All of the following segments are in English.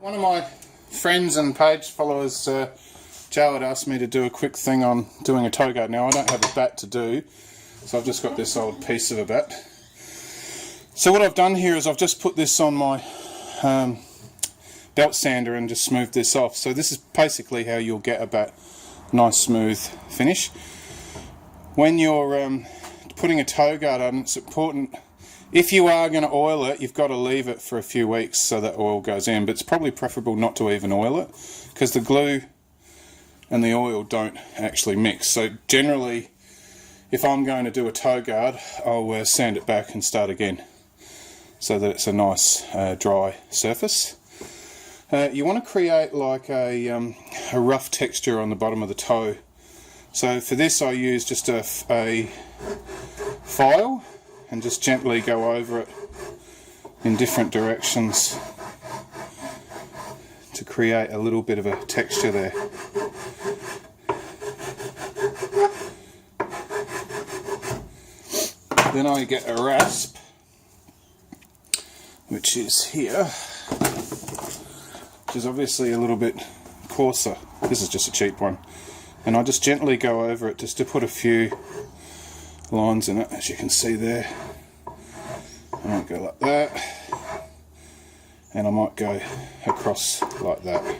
One of my friends and page followers, Joe, had asked me to do a quick thing on doing a toe guard. Now I don't have a bat to do, so I've just got this old piece of a bat. So what I've done here is I've just put this on my belt sander and just smoothed this off. So this is basically how you'll get a bat nice smooth finish. When you're putting a toe guard on, it's important, if you are going to oil it, you've got to leave it for a few weeks so that oil goes in, but it's probably preferable not to even oil it because the glue and the oil don't actually mix. So generally, if I'm going to do a toe guard, I'll sand it back and start again so that it's a nice dry surface. You want to create like a rough texture on the bottom of the toe. So for this I use just a file and just gently go over it in different directions to create a little bit of a texture there. Then I get a rasp, which is here, which is obviously a little bit coarser. This is just a cheap one. And I just gently go over it just to put a few lines in it, as you can see there. I might go like that, and I might go across like that.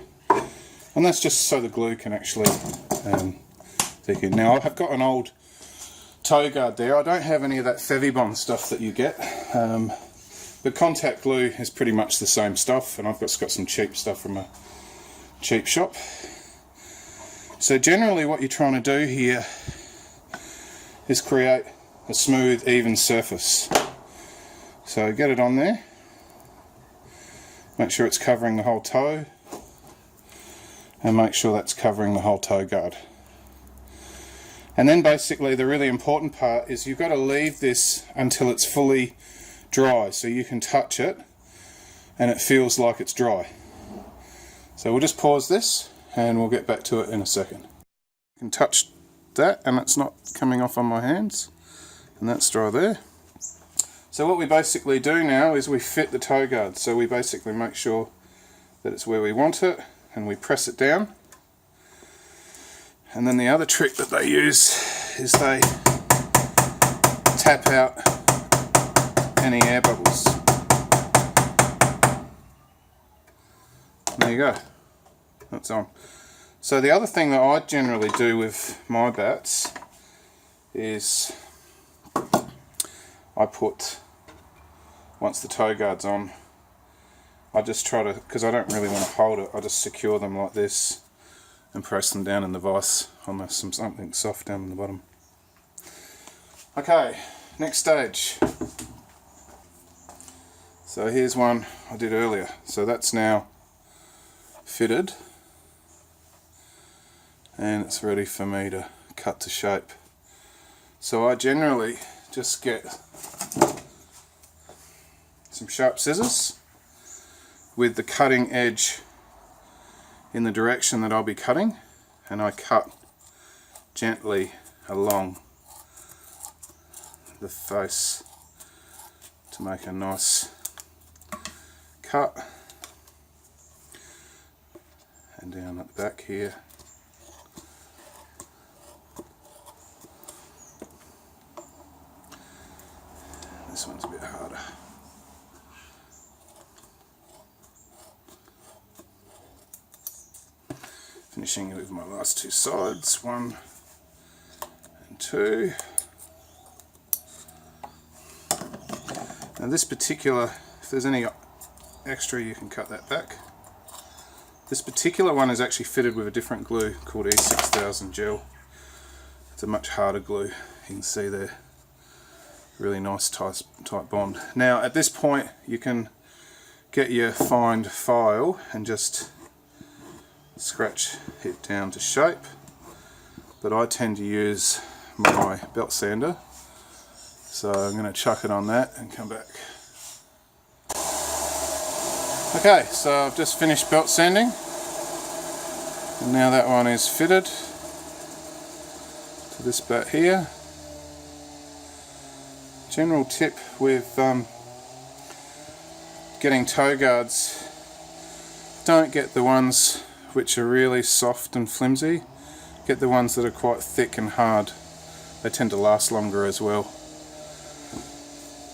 And that's just so the glue can actually thicken. Now I've got an old toe guard there. I don't have any of that Fevibond stuff that you get. But contact glue is pretty much the same stuff, and I've got some cheap stuff from a cheap shop. So generally what you're trying to do here is create a smooth, even surface. So get it on there, make sure it's covering the whole toe, and make sure that's covering the whole toe guard. And then basically the really important part is you've got to leave this until it's fully dry, so you can touch it and it feels like it's dry. So we'll just pause this and we'll get back to it in a second. You can touch that and it's not coming off on my hands, and that's dry there. So what we basically do now is we fit the toe guard. So we basically make sure that it's where we want it and we press it down. And then the other trick that they use is they tap out any air bubbles. There you go, that's on. So the other thing that I generally do with my bats is I put, once the toe guard's on, I just try to, because I don't really want to hold it, I just secure them like this and press them down in the vise on something soft down in the bottom. Okay, next stage. So here's one I did earlier. So that's now fitted and it's ready for me to cut to shape. So I generally just get some sharp scissors with the cutting edge in the direction that I'll be cutting, and I cut gently along the face to make a nice cut, and down at the back here. This one's a bit harder. Finishing with my last two sides, 1 and 2. Now this particular, if there's any extra you can cut that back. This particular one is actually fitted with a different glue called E6000 gel. It's a much harder glue, you can see there. Really nice tight bond. Now at this point you can get your fined file and just scratch it down to shape, but I tend to use my belt sander, so I'm going to chuck it on that and come back. Okay, so I've just finished belt sanding and now that one is fitted to this bat here. General tip with getting toe guards don't get the ones which are really soft and flimsy. Get the ones that are quite thick and hard. They tend to last longer as well.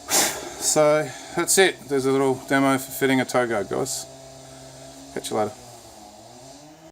So that's it. There's a little demo for fitting a tow guard, guys. Catch you later.